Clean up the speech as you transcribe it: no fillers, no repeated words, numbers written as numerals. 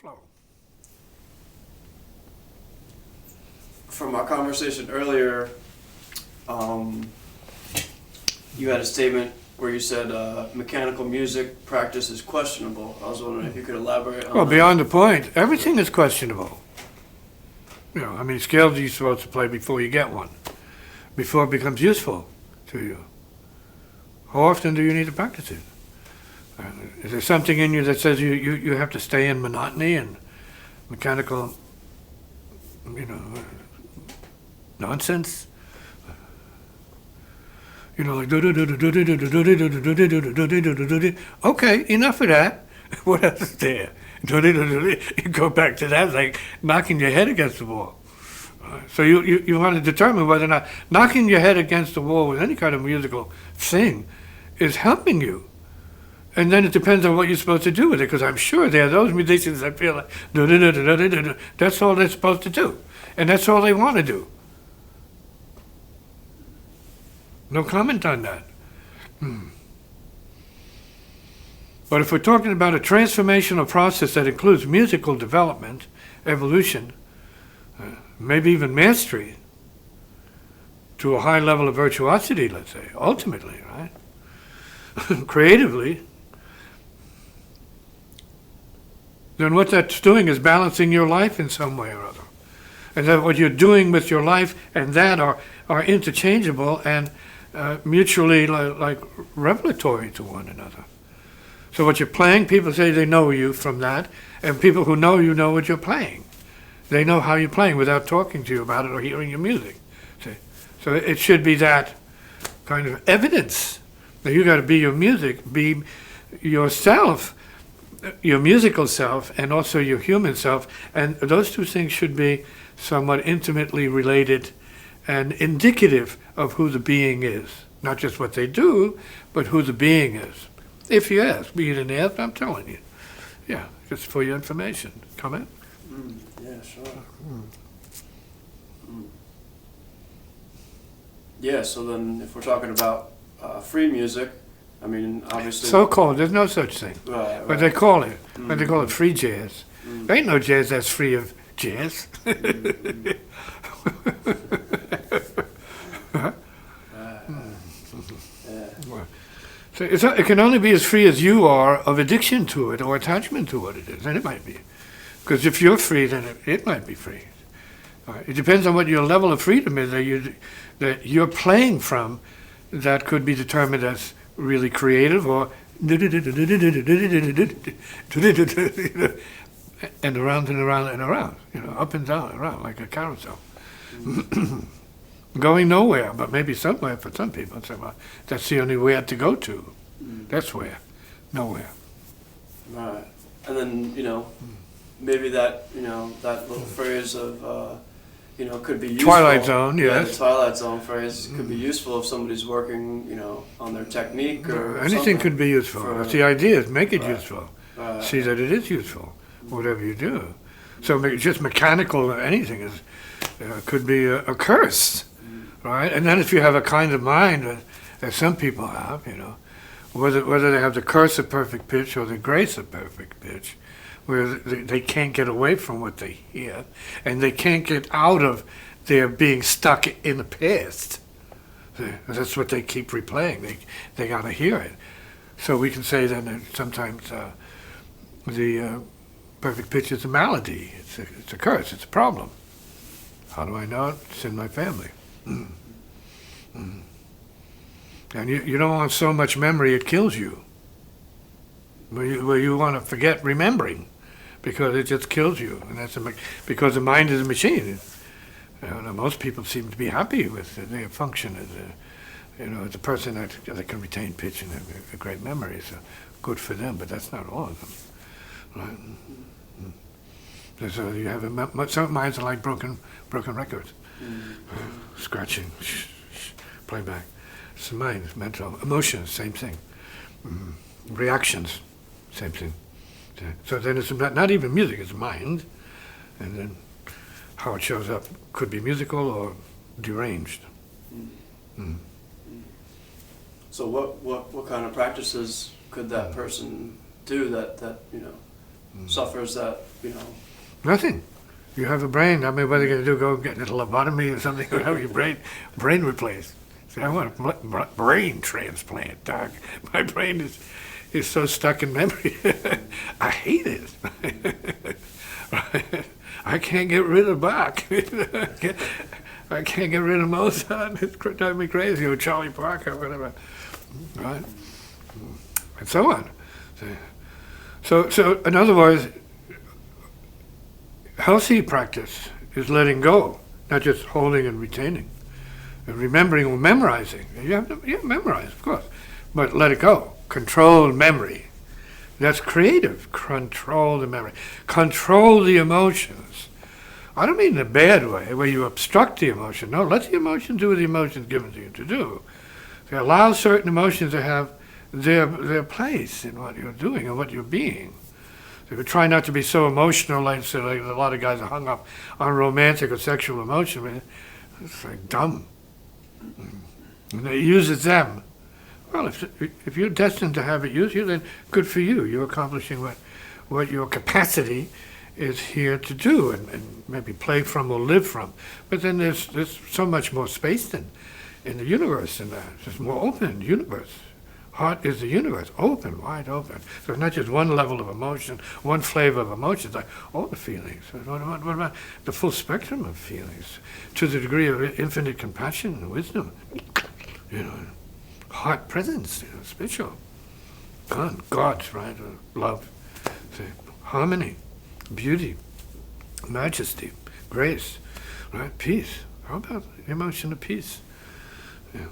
flow. From our conversation earlier, you had a statement where you said mechanical music practice is questionable. I was wondering if you could elaborate on Well, that. beyond the point, everything is questionable. You know, I mean, scales you're supposed to play before you get one, before it becomes useful to you. How often do you need to practice it? Is there something in you that says you have to stay in monotony and mechanical, nonsense? Like okay, enough of that. What else is there? You go back to that, like knocking your head against the wall. So you want to determine whether or not knocking your head against the wall with any kind of musical thing is helping you. And then it depends on what you're supposed to do with it, because I'm sure there are those musicians that feel like, that's all they're supposed to do. And that's all they want to do. No comment on that. But if we're talking about a transformational process that includes musical development, evolution, maybe even mastery, to a high level of virtuosity, let's say, ultimately, right? Creatively, then what that's doing is balancing your life in some way or other. And that what you're doing with your life and that are interchangeable and mutually like revelatory to one another. So what you're playing, people say they know you from that, and people who know you know what you're playing. They know how you're playing without talking to you about it or hearing your music. See? So it should be that kind of evidence that you got to be your music, be yourself, your musical self, and also your human self, and those two things should be somewhat intimately related and indicative of who the being is. Not just what they do, but who the being is. If you ask, be it an ask, I'm telling you. Yeah, just for your information. Comment? Yeah, sure. Yeah, so then if we're talking about free music, I mean, obviously... So-called, there's no such thing. Right. But they call it. But they call it free jazz. There ain't no jazz that's free of jazz. So it can only be as free as you are of addiction to it or attachment to what it is, and it might be. Because if you're free, then it might be free. It depends on what your level of freedom is that you're playing from. That could be determined as really creative or and around and around and around, up and down, around like a carousel. Going nowhere, but maybe somewhere for some people. So, that's the only way to go to. That's where, nowhere. Right. And then, maybe that, that little phrase of, could be useful. Twilight zone, yes. Yeah, the twilight zone phrase could be useful if somebody's working, on their technique or anything something. could be useful. That's the idea, is make it Right. useful. Right. See that it is useful, whatever you do. So just mechanical anything is could be a curse, right? And then if you have a kind of mind that some people have, whether they have the curse of perfect pitch or the grace of perfect pitch, where they can't get away from what they hear, and they can't get out of their being stuck in the past. That's what they keep replaying. They got to hear it. So we can say then that sometimes the perfect pitch is a malady. It's a curse. It's a problem. How do I know it? It's in my family. And you don't want so much memory it kills you. Where you want to forget remembering, because it just kills you, and because the mind is a machine. Most people seem to be happy with their function as a person that can retain pitch and have a great memory. So good for them, but that's not all of them. Right? So you have some minds are like broken records, scratching, playback. It's the mind, it's mental, emotions, same thing. Reactions, same thing. So then it's not even music, it's mind. And then how it shows up could be musical or deranged. So what kind of practices could that person do that suffers that, you know, Nothing. You have a brain. I mean, what are you going to do? Go get a lobotomy or something? Or have your brain replaced? Say, I want a brain transplant, Doc. My brain is so stuck in memory. I hate it. I can't get rid of Bach. I can't get rid of Mozart. It's driving me crazy. Or Charlie Parker, whatever. Right? And so on. So in other words, healthy practice is letting go, not just holding and retaining, and remembering or memorizing. You have to memorize, of course, but let it go. Control memory. That's creative. Control the memory. Control the emotions. I don't mean in a bad way, where you obstruct the emotion. No, let the emotion do what the emotion is given to you to do. So allow certain emotions to have their place in what you're doing and what you're being. So we try not to be so emotional, like a lot of guys are hung up on romantic or sexual emotion. Man, it's like dumb. And it uses them. Well, if you're destined to have it use you, then good for you. You're accomplishing what your capacity is here to do, and maybe play from or live from. But then there's so much more space than in the universe than that. It's just more open universe. Heart is the universe, open, wide open. So it's not just one level of emotion, one flavor of emotion. It's like all the feelings. What about the full spectrum of feelings? To the degree of infinite compassion and wisdom, heart presence, spiritual. God's right, love, harmony, beauty, majesty, grace, right, peace. How about the emotion of peace? Yeah.